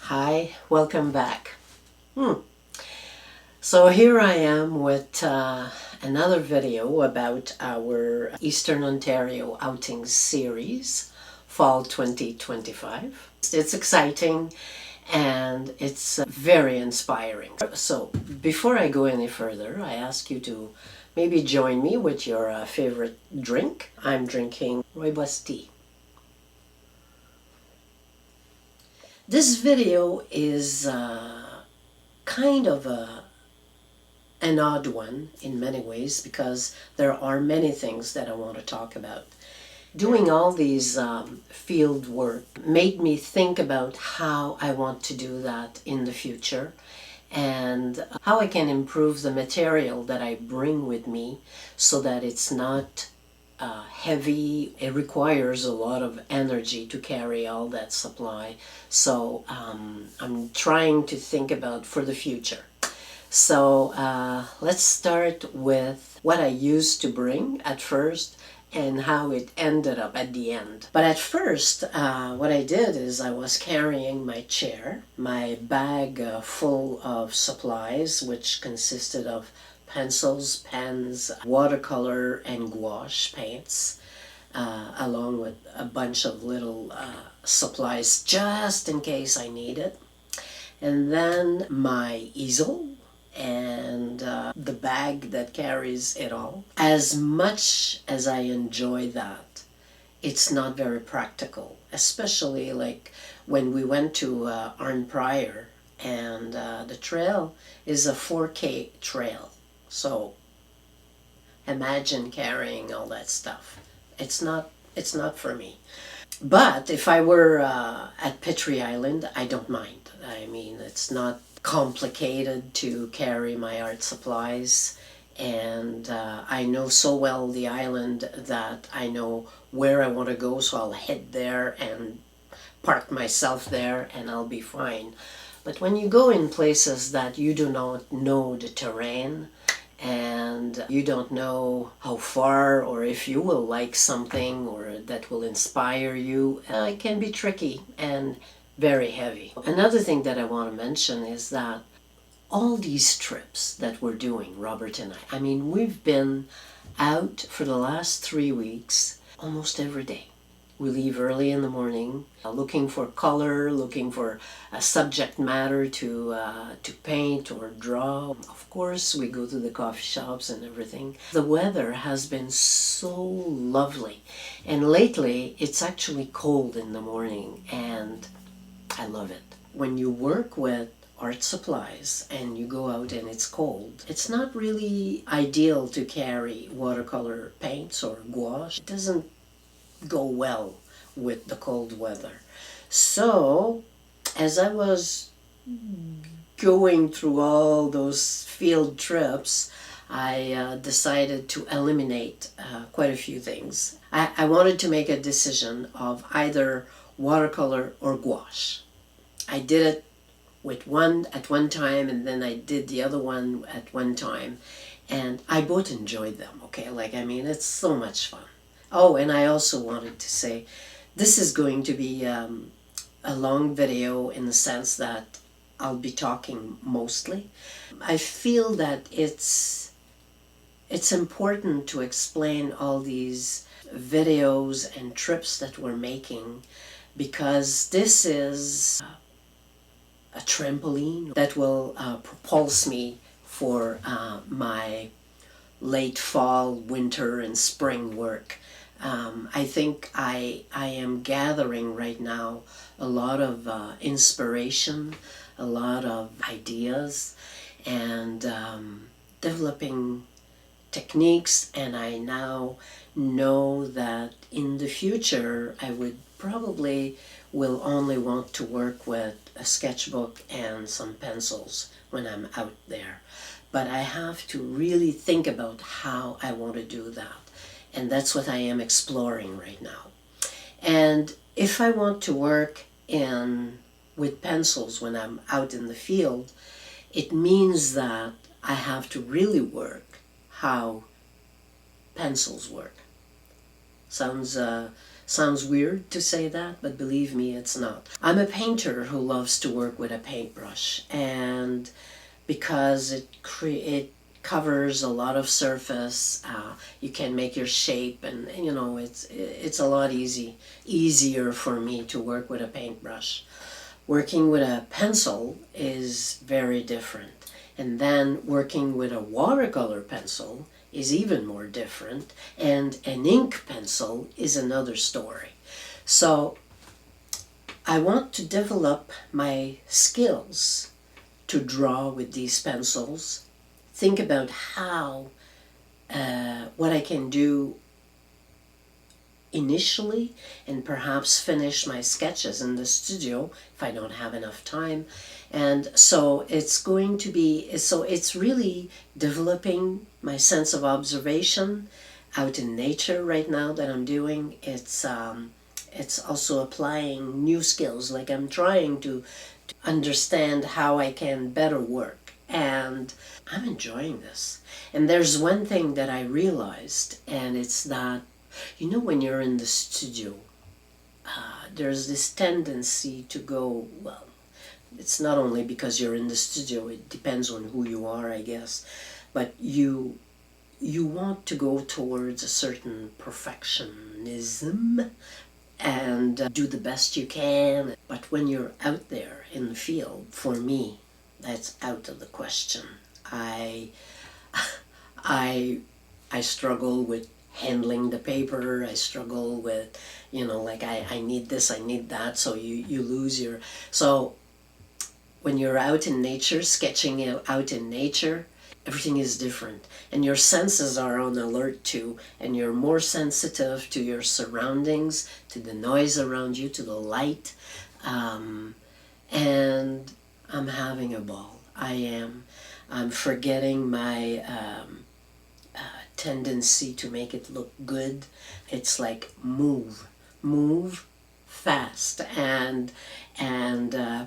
Hi, welcome back. So here I am with another video about our Eastern Ontario Outings Series, Fall 2025. It's exciting and it's very inspiring. So before I go any further, I ask you to maybe join me with your favorite drink. I'm drinking rooibos tea. This video is kind of an odd one in many ways because there are many things that I want to talk about. Doing all these field work made me think about how I want to do that in the future and how I can improve the material that I bring with me so that it's not heavy. It requires a lot of energy to carry all that supply. So I'm trying to think about for the future. So let's start with what I used to bring at first and how it ended up at the end. But at first, what I did is I was carrying my chair, my bag full of supplies, which consisted of pencils, pens, watercolor, and gouache paints, along with a bunch of little supplies just in case I need it. And then my easel and the bag that carries it all. As much as I enjoy that, it's not very practical, especially like when we went to Arnprior, and the trail is a 4K trail. So imagine carrying all that stuff. It's not for me. But if I were at Petrie Island, I don't mind. I mean, it's not complicated to carry my art supplies, and I know so well the island that I know where I want to go, so I'll head there and park myself there and I'll be fine. But when you go in places that you do not know the terrain and you don't know how far or if you will like something or that will inspire you, it can be tricky and very heavy. Another thing that I want to mention is that all these trips that we're doing, Robert and I mean, we've been out for the last 3 weeks almost every day. We leave early in the morning, looking for color, looking for a subject matter to paint or draw. Of course, we go to the coffee shops and everything. The weather has been so lovely, and lately it's actually cold in the morning, and I love it. When you work with art supplies and you go out and it's cold, it's not really ideal to carry watercolor paints or gouache. It doesn't go well with the cold weather. So as I was going through all those field trips, I decided to eliminate quite a few things. I wanted to make a decision of either watercolor or gouache. I did it with one at one time, and then I did the other one at one time, and I both enjoyed them. Okay, like, I mean, it's so much fun. Oh, and I also wanted to say this is going to be a long video in the sense that I'll be talking mostly. I feel that it's important to explain all these videos and trips that we're making, because this is a trampoline that will propulse me for my late fall, winter, and spring work. I think I am gathering right now a lot of inspiration, a lot of ideas, and developing techniques, and I now know that in the future I would probably will only want to work with a sketchbook and some pencils when I'm out there. But I have to really think about how I want to do that. And that's what I am exploring right now. And if I want to work with pencils when I'm out in the field, it means that I have to really work how pencils work. Sounds weird to say that, but believe me, it's not. I'm a painter who loves to work with a paintbrush, and because it covers a lot of surface, you can make your shape, and you know it's a lot easier for me to work with a paintbrush. Working with a pencil is very different. And then working with a watercolor pencil is even more different. And an ink pencil is another story. So I want to develop my skills to draw with these pencils. Think about what I can do initially, and perhaps finish my sketches in the studio if I don't have enough time. And so it's really developing my sense of observation out in nature right now that I'm doing. It's also applying new skills, like I'm trying to understand how I can better work, and I'm enjoying this. And there's one thing that I realized, and it's that when you're in the studio, there's this tendency to go, well, it's not only because you're in the studio, it depends on who you are, I guess, but you want to go towards a certain perfectionism and do the best you can. But when you're out there in the field, for me, that's out of the question. I struggle with handling the paper. I struggle with, I need this, I need that. So you lose your... So when you're out in nature, sketching out in nature, everything is different. And your senses are on alert too. And you're more sensitive to your surroundings, to the noise around you, to the light. And I'm having a ball. I am. I'm forgetting my... tendency to make it look good. It's like move fast and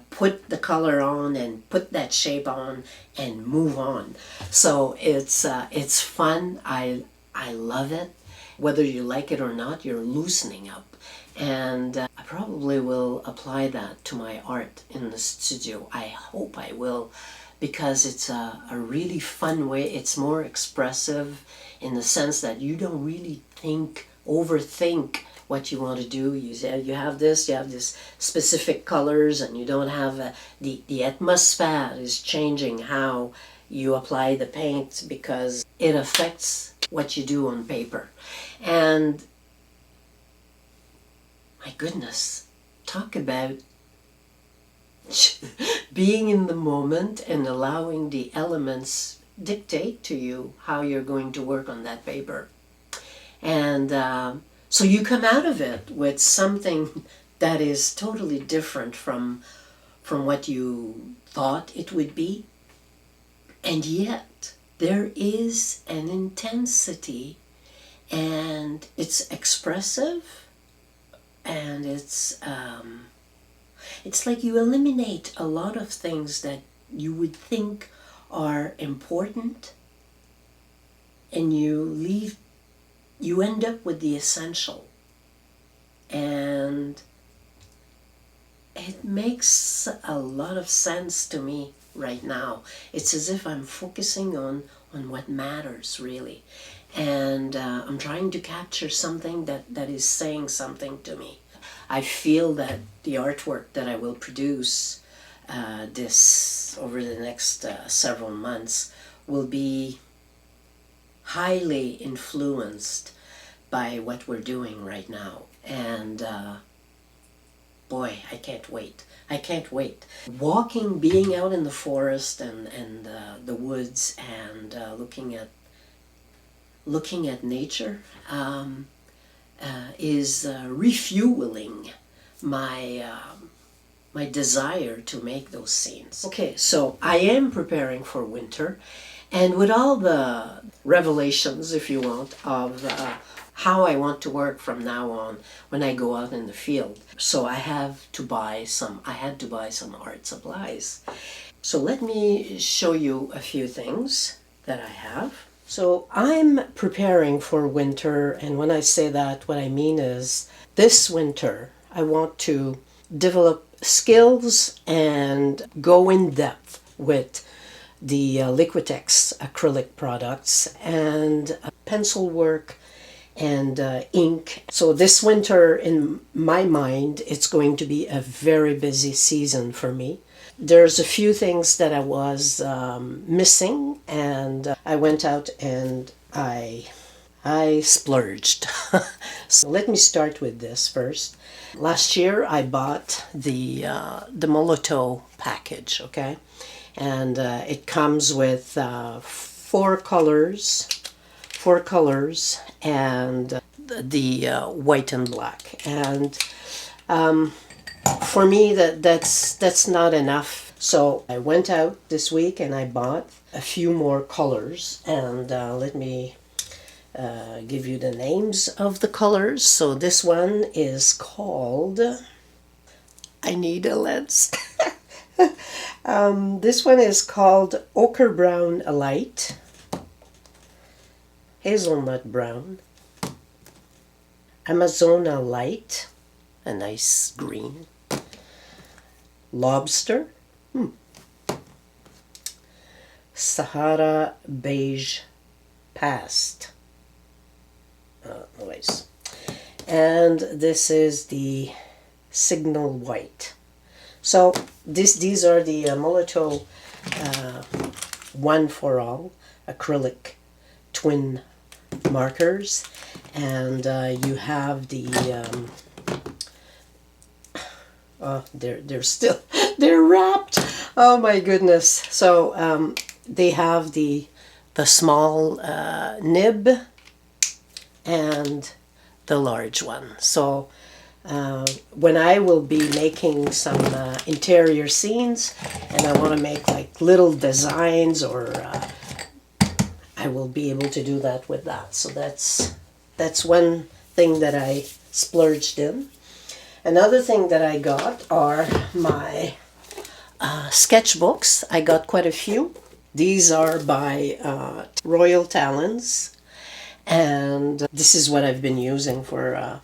put the color on and put that shape on and move on. So it's fun. I love it. Whether you like it or not, you're loosening up. And I probably will apply that to my art in the studio. I hope I will, because it's a really fun way. It's more expressive in the sense that you don't really overthink what you want to do. You have this specific colors, and you don't have the atmosphere is changing how you apply the paint, because it affects what you do on paper. And my goodness, talk about being in the moment and allowing the elements dictate to you how you're going to work on that paper. And so you come out of it with something that is totally different from what you thought it would be. And yet there is an intensity, and it's expressive, and it's like you eliminate a lot of things that you would think are important, and you end up with the essential. And it makes a lot of sense to me right now. It's as if I'm focusing on what matters, really. And I'm trying to capture something that is saying something to me. I feel that the artwork that I will produce over the next several months will be highly influenced by what we're doing right now. And boy, I can't wait. I can't wait. Walking, being out in the forest and the woods, and looking at nature is refueling my desire to make those scenes. Okay, so I am preparing for winter, and with all the revelations, if you want, of how I want to work from now on when I go out in the field. So I had to buy some art supplies. So let me show you a few things that I have. So I'm preparing for winter, and when I say that, what I mean is this winter I want to develop skills and go in depth with the Liquitex acrylic products and pencil work and ink. So this winter, in my mind, it's going to be a very busy season for me. There's a few things that I was missing, and I went out and I splurged. So let me start with this first. Last year I bought the Molotov package, okay, and it comes with four colors, and the white and black. And for me, that's not enough. So I went out this week and I bought a few more colors, and let me give you the names of the colors. So this one is called, I need a lens. This one is called Ochre Brown Light, Hazelnut Brown, Amazona Light, a nice green, Lobster, Sahara Beige Past, noise, and this is the Signal White. So these are the Molotov One for All acrylic twin markers, and you have the they're still they're wrapped. Oh my goodness! So they have the small nib and the large one. So when I will be making some interior scenes and I want to make like little designs, or I will be able to do that with that. So that's one thing that I splurged in. Another thing that I got are my sketchbooks. I got quite a few. These are by Royal Talons, and this is what I've been using for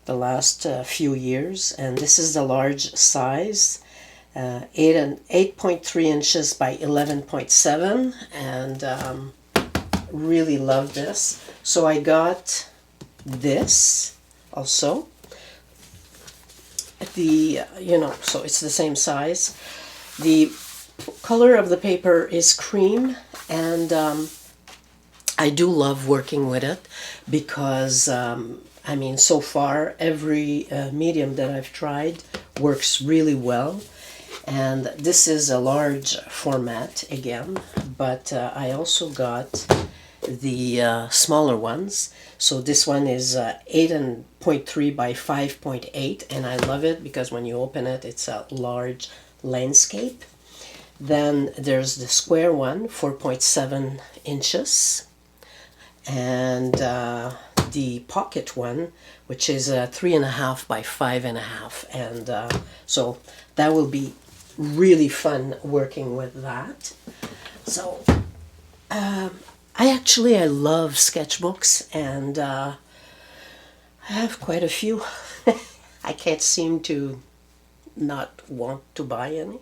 the last few years. And this is the large size, 8.3 inches by 11.7, and really love this. So I got this also. So it's the same size. The color of the paper is cream, and I do love working with it because so far every medium that I've tried works really well. And this is a large format again, but I also got the smaller ones. So this one is 8.3 by 5.8, and I love it because when you open it, it's a large landscape. Then there's the square one, 4.7 inches, and the pocket one, which is 3.5 by 5.5, and so that will be really fun working with that. So I love sketchbooks, and I have quite a few. I can't seem to not want to buy any.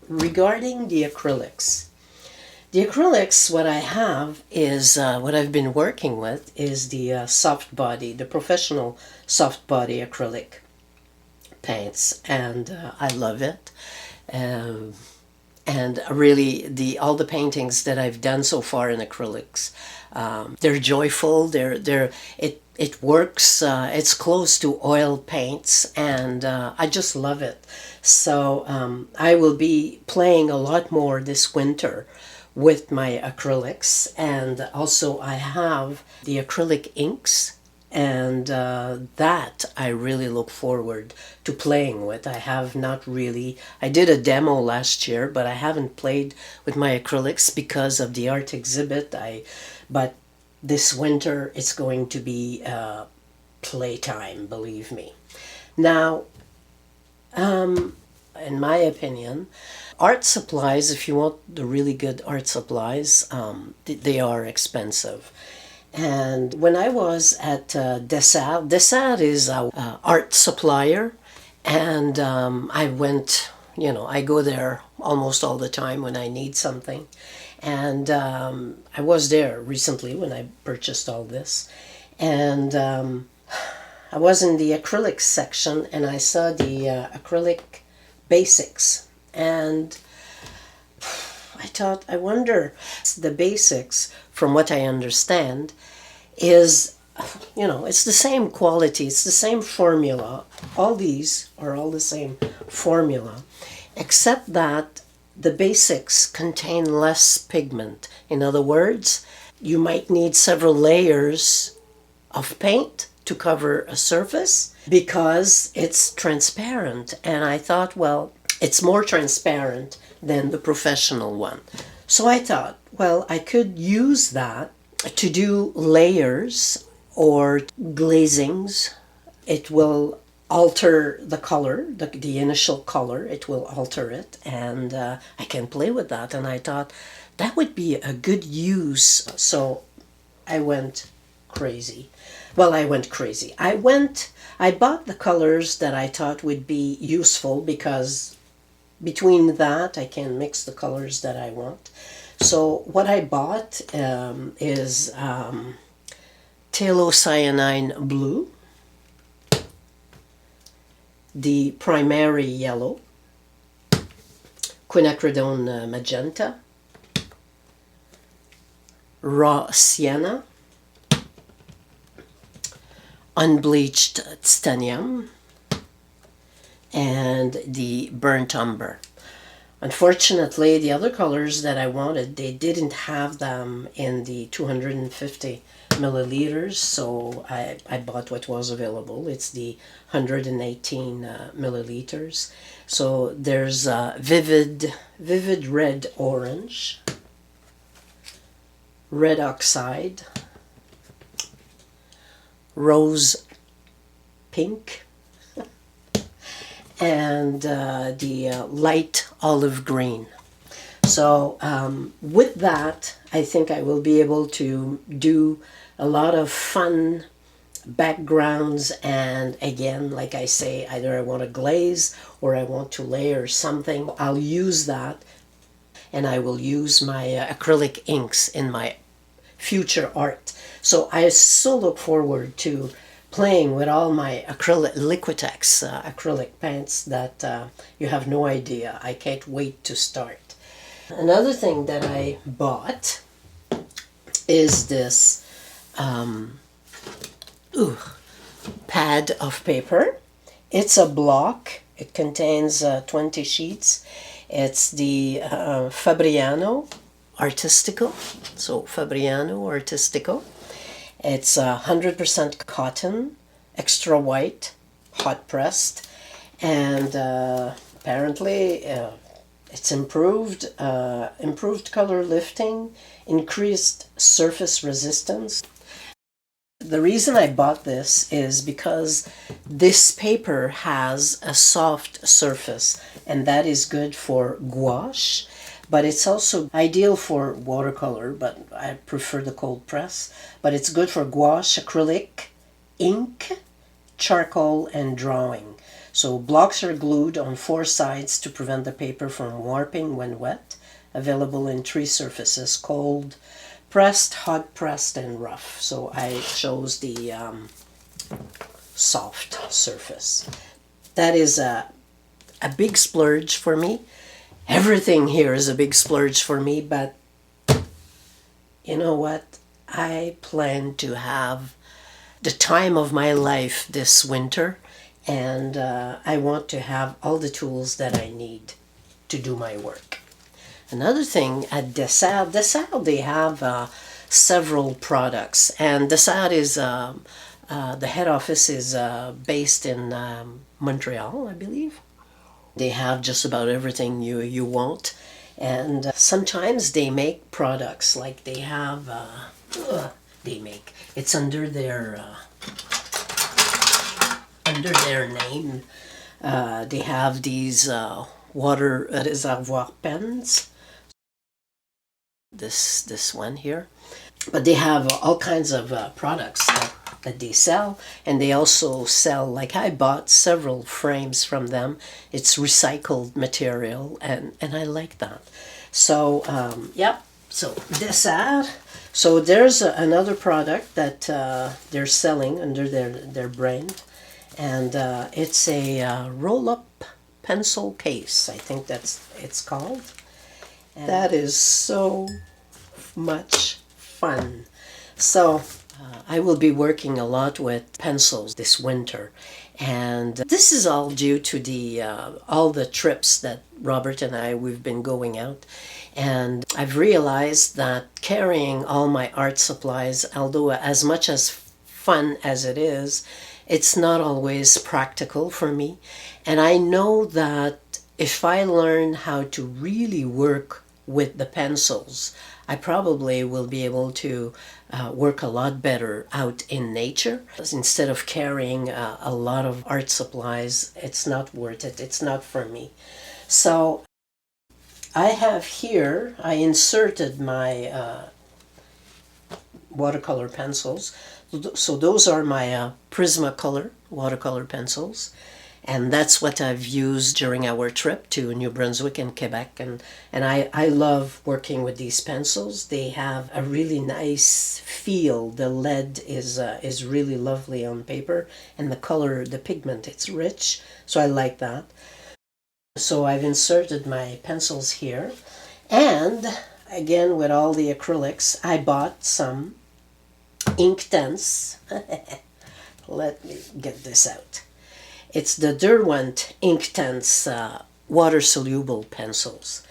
Regarding the acrylics, what I have is, what I've been working with is the soft body, the professional soft body acrylic paints, and I love it. And really, all the paintings that I've done so far in acrylics, they're joyful. It works. It's close to oil paints, and I just love it. So I will be playing a lot more this winter with my acrylics, and also I have the acrylic inks, and that I really look forward to playing with. I did a demo last year, but I haven't played with my acrylics because of the art exhibit. But this winter it's going to be playtime, believe me. Now, in my opinion. Art supplies, if you want the really good art supplies, they are expensive. And when I was at Dessart is a art supplier, and I went, I go there almost all the time when I need something. And I was there recently when I purchased all this. And I was in the acrylic section, and I saw the acrylic basics. And I thought, I wonder, the basics, from what I understand, is, it's the same quality, it's the same formula. All these are all the same formula, except that the basics contain less pigment. In other words, you might need several layers of paint to cover a surface because it's transparent. And I thought, well, it's more transparent than the professional one. So I thought, well, I could use that to do layers or glazings. It will alter the color, the initial color, it will alter it, and I can play with that. And I thought that would be a good use. So I went crazy. Well, I went crazy. I bought the colors that I thought would be useful, because between that I can mix the colors that I want. So what I bought is Phthalocyanine blue, the primary yellow, quinacridone magenta, raw sienna, unbleached titanium, and the burnt umber. Unfortunately, the other colors that I wanted, they didn't have them in the 250 milliliters, so I bought what was available. It's the 118 milliliters. So there's vivid red orange, red oxide, rose pink, and the light olive green. So with that, I think I will be able to do a lot of fun backgrounds. And again, like I say, either I want to glaze or I want to layer something. I'll use that, and I will use my acrylic inks in my future art. So I so look forward to playing with all my acrylic Liquitex acrylic paints that you have no idea. I can't wait to start. Another thing that I bought is this pad of paper. It's a block. It contains 20 sheets. It's the Fabriano Artistico. So Fabriano Artistico. It's 100% cotton, extra white, hot pressed, and apparently it's improved color lifting, increased surface resistance. The reason I bought this is because this paper has a soft surface, and that is good for gouache. But it's also ideal for watercolor, but I prefer the cold press. But it's good for gouache, acrylic, ink, charcoal, and drawing. So blocks are glued on 4 sides to prevent the paper from warping when wet. Available in 3 surfaces: cold pressed, hot pressed, and rough. So I chose the soft surface. That is a big splurge for me. Everything here is a big splurge for me, but you know what? I plan to have the time of my life this winter, and I want to have all the tools that I need to do my work. Another thing at Dessart, they have several products, and Dessart is, the head office is based in Montreal, I believe. They have just about everything you want, and sometimes they make products like they have. It's under their name. They have these water reservoir pens. This one here. But they have all kinds of products that they sell, and they also sell, like I bought several frames from them. It's recycled material, and I like that. So yeah, so this ad. So there's another product that they're selling under their brand, and it's a roll-up pencil case. I think it's called. And that is so much fun. So I will be working a lot with pencils this winter, and this is all due to the all the trips that Robert and we've been going out, and I've realized that carrying all my art supplies, although as much as fun as it is, it's not always practical for me. And I know that if I learn how to really work with the pencils, I probably will be able to work a lot better out in nature. Instead of carrying a lot of art supplies, it's not worth it. It's not for me. So I have here, I inserted my watercolor pencils. So those are my Prismacolor watercolor pencils. And that's what I've used during our trip to New Brunswick and Quebec. And I love working with these pencils. They have a really nice feel. The lead is really lovely on paper. And the color, the pigment, it's rich. So I like that. So I've inserted my pencils here. And again, with all the acrylics, I bought some Inktense. Let me get this out. It's the Derwent Inktense water-soluble pencils.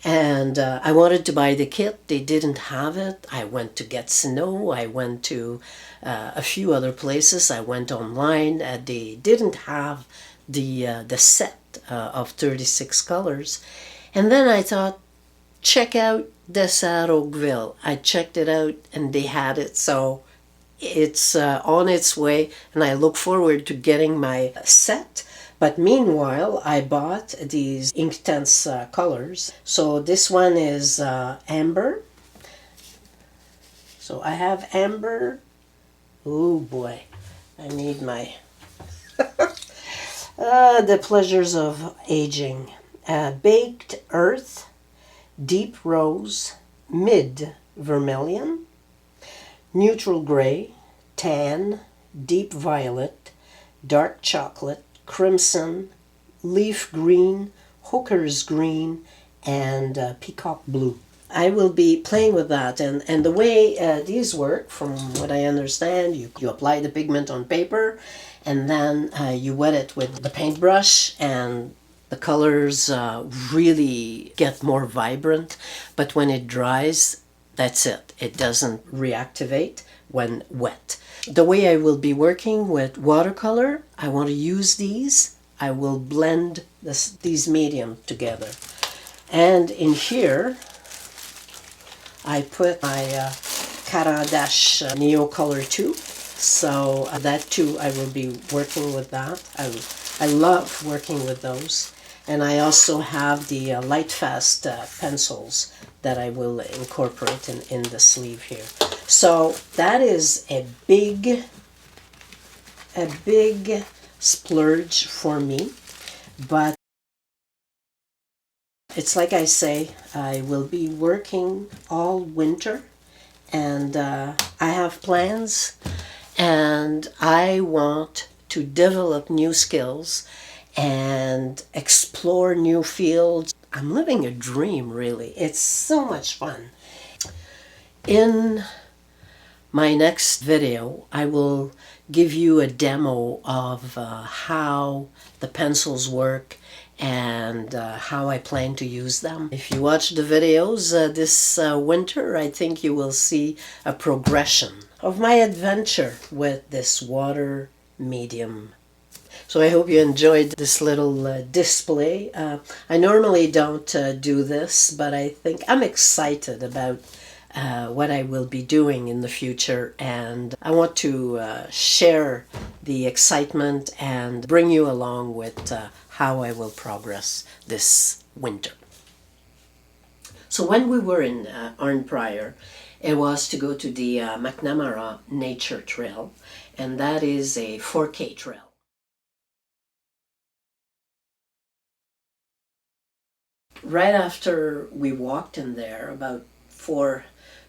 And I wanted to buy the kit. They didn't have it. I went to Gatineau. I went to a few other places. I went online. They didn't have the set of 36 colors. And then I thought, check out Dessert Oakville. I checked it out and they had it. So it's on its way, and I look forward to getting my set. But meanwhile, I bought these Inktense colors. So this one is amber. So I have amber. Oh boy, I need my the pleasures of aging. Baked earth, deep rose, mid vermilion, neutral gray, tan, deep violet, dark chocolate, crimson, leaf green, hooker's green, and peacock blue. I will be playing with that, and the way these work, from what I understand, you apply the pigment on paper, and then you wet it with the paintbrush, and the colors really get more vibrant. But when it dries, that's it. It doesn't reactivate when wet. The way I will be working with watercolor, I want to use these. I will blend these medium together. And in here, I put my Caran d'Ache Neo Color 2. So that too, I will be working with that. I love working with those. And I also have the Lightfast pencils that I will incorporate in the sleeve here. So that is a big splurge for me. But it's like I say, I will be working all winter, and I have plans, and I want to develop new skills and explore new fields. I'm living a dream, really. It's so much fun. In my next video, I will give you a demo of how the pencils work and how I plan to use them. If you watch the videos this winter, I think you will see a progression of my adventure with this water medium. So I hope you enjoyed this little display. I normally don't do this, but I think I'm excited about what I will be doing in the future, and I want to share the excitement and bring you along with how I will progress this winter. So when we were in Arnprior, it was to go to the Macnamara Nature Trail, and that is a 4K trail. Right after we walked in there, about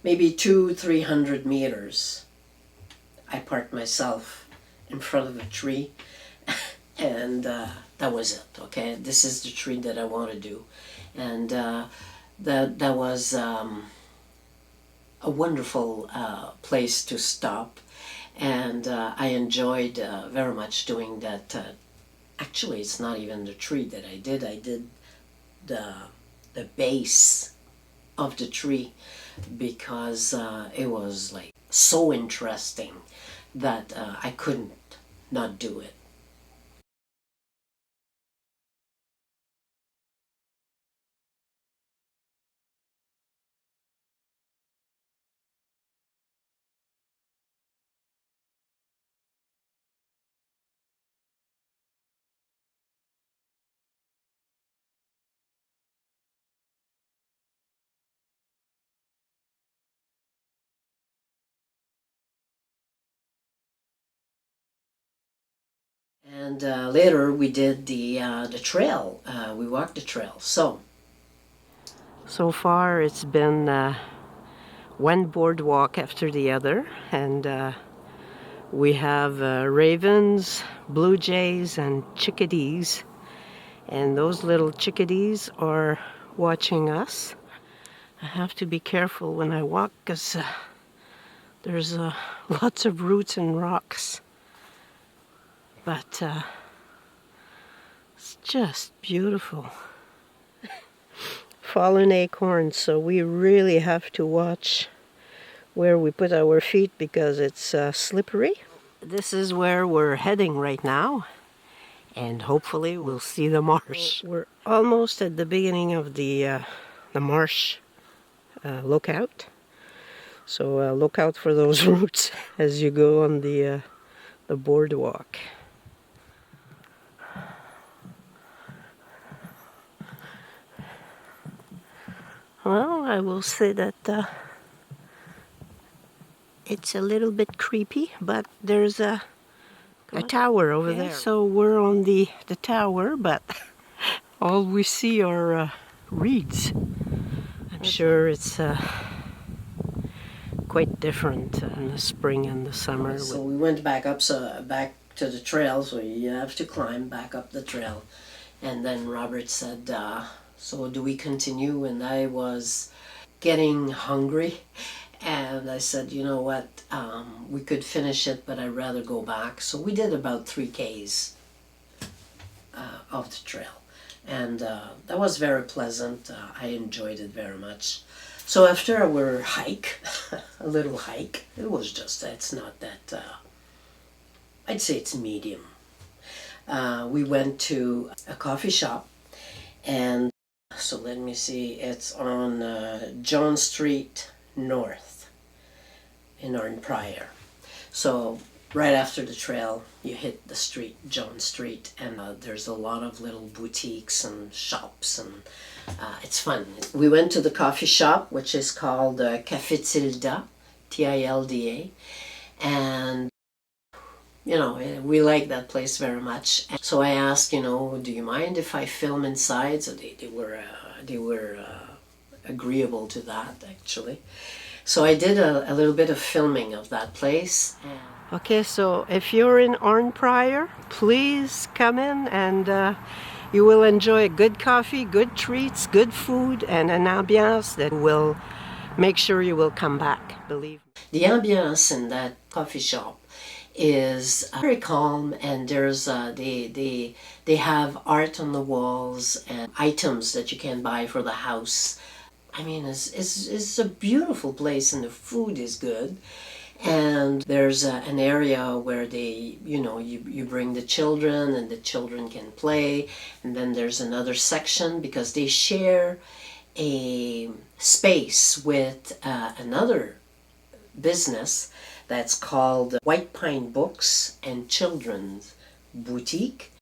maybe 300 meters, I parked myself in front of a tree, and that was it. Okay, this is the tree that I want to do, and that was a wonderful place to stop, and I enjoyed very much doing that. Actually, it's not even the tree that I did. I did the base of the tree, because it was like so interesting that I couldn't not do it. And later we did the trail. We walked the trail. So far it's been one boardwalk after the other, and we have ravens, blue jays, and chickadees. And those little chickadees are watching us. I have to be careful when I walk, because there's lots of roots and rocks. But it's just beautiful. Fallen acorns, so we really have to watch where we put our feet, because it's slippery. This is where we're heading right now, and hopefully we'll see the marsh. We're almost at the beginning of the marsh lookout, so look out for those roots as you go on the boardwalk. Well, I will say that it's a little bit creepy, but there's a tower over there. So we're on the tower, but all we see are reeds. I'm sure it's quite different in the spring and the summer. So we went back to the trail, so you have to climb back up the trail. And then Robert said, so do we continue? And I was getting hungry, and I said, you know what, we could finish it, but I'd rather go back. So we did about 3Ks of the trail, and that was very pleasant. I enjoyed it very much. So after our hike, a little hike, it was just, it's not that, I'd say it's medium. We went to a coffee shop, and so let me see, it's on John Street North in Arnprior. So right after the trail, you hit the street, John Street, and there's a lot of little boutiques and shops, and it's fun. We went to the coffee shop, which is called Café Tilda, Tilda, and you know, we like that place very much. And so I asked, you know, do you mind if I film inside? So they were agreeable to that, actually. So I did a little bit of filming of that place. Okay, so if you're in Arnprior, please come in, and you will enjoy good coffee, good treats, good food, and an ambiance that will make sure you will come back, believe me. The ambiance in that coffee shop is very calm, and there's they have art on the walls and items that you can buy for the house. I mean, it's a beautiful place, and the food is good. And there's an area where they, you know, you bring the children, and the children can play. And then there's another section, because they share a space with another business that's called White Pine Books and Children's Boutique.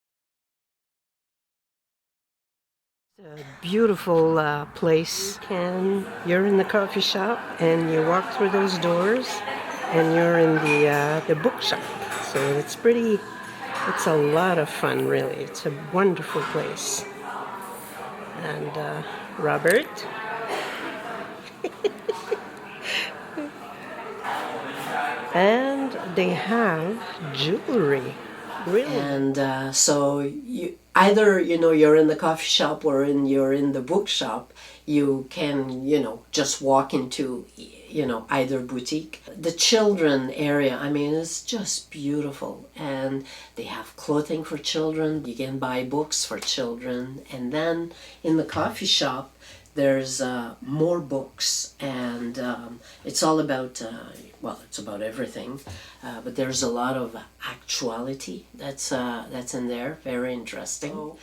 It's a beautiful place. You're in the coffee shop and you walk through those doors and you're in the bookshop. So it's a lot of fun, really. It's a wonderful place. And Robert. And they have jewelry, really. And so you either you're in the coffee shop or you're in the bookshop. You can just walk into either boutique. The children area, I mean, it's just beautiful, and they have clothing for children. You can buy books for children, and then in the coffee shop there's more books, and it's all about it's about everything, but there's a lot of actuality that's in there. Very interesting. So,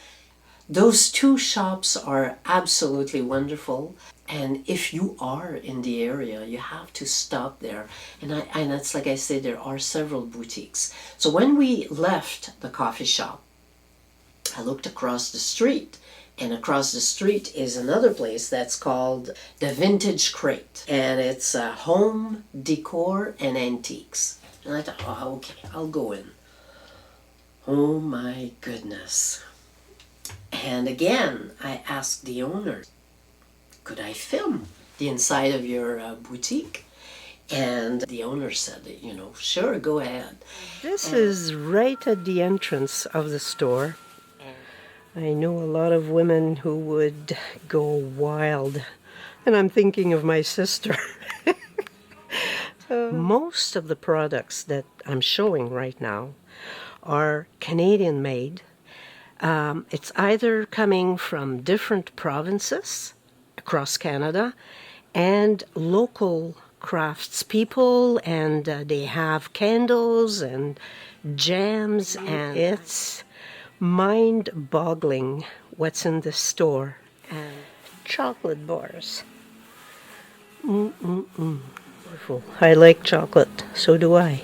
those two shops are absolutely wonderful, and if you are in the area, you have to stop there. And that's like I say, there are several boutiques. So when we left the coffee shop, I looked across the street, and across the street is another place that's called the Vintage Crate, and it's home decor and antiques. And I thought, oh, okay, I'll go in. Oh my goodness. And again, I asked the owner, could I film the inside of your boutique? And the owner said, sure, go ahead. This is right at the entrance of the store. I know a lot of women who would go wild, and I'm thinking of my sister. Most of the products that I'm showing right now are Canadian made. It's either coming from different provinces across Canada and local craftspeople, and they have candles and jams, and it's mind-boggling what's in the store. And chocolate bars. Wonderful. I like chocolate, so do I.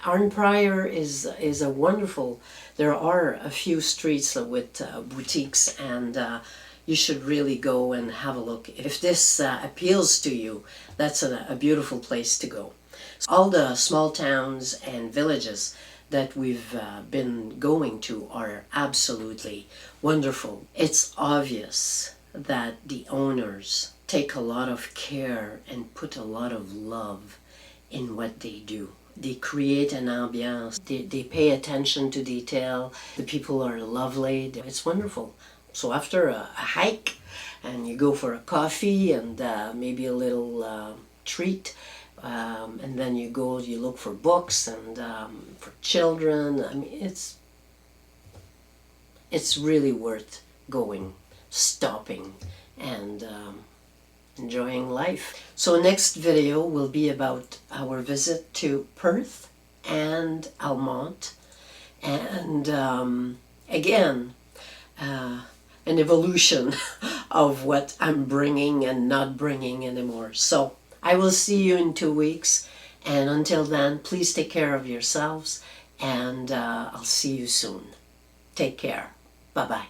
Arnprior is a wonderful. There are a few streets with boutiques, and you should really go and have a look. If this appeals to you, that's a beautiful place to go. All the small towns and villages that we've been going to are absolutely wonderful. It's obvious that the owners take a lot of care and put a lot of love in what they do. They create an ambiance. They pay attention to detail. The people are lovely. It's wonderful. So after a hike, and you go for a coffee and maybe a little treat, and then you look for books and for children. I mean, it's really worth going, stopping, and enjoying life. So next video will be about our visit to Perth and Almonte, and again an evolution of what I'm bringing and not bringing anymore. So I will see you in 2 weeks, and until then, please take care of yourselves, and I'll see you soon. Take care. Bye-bye.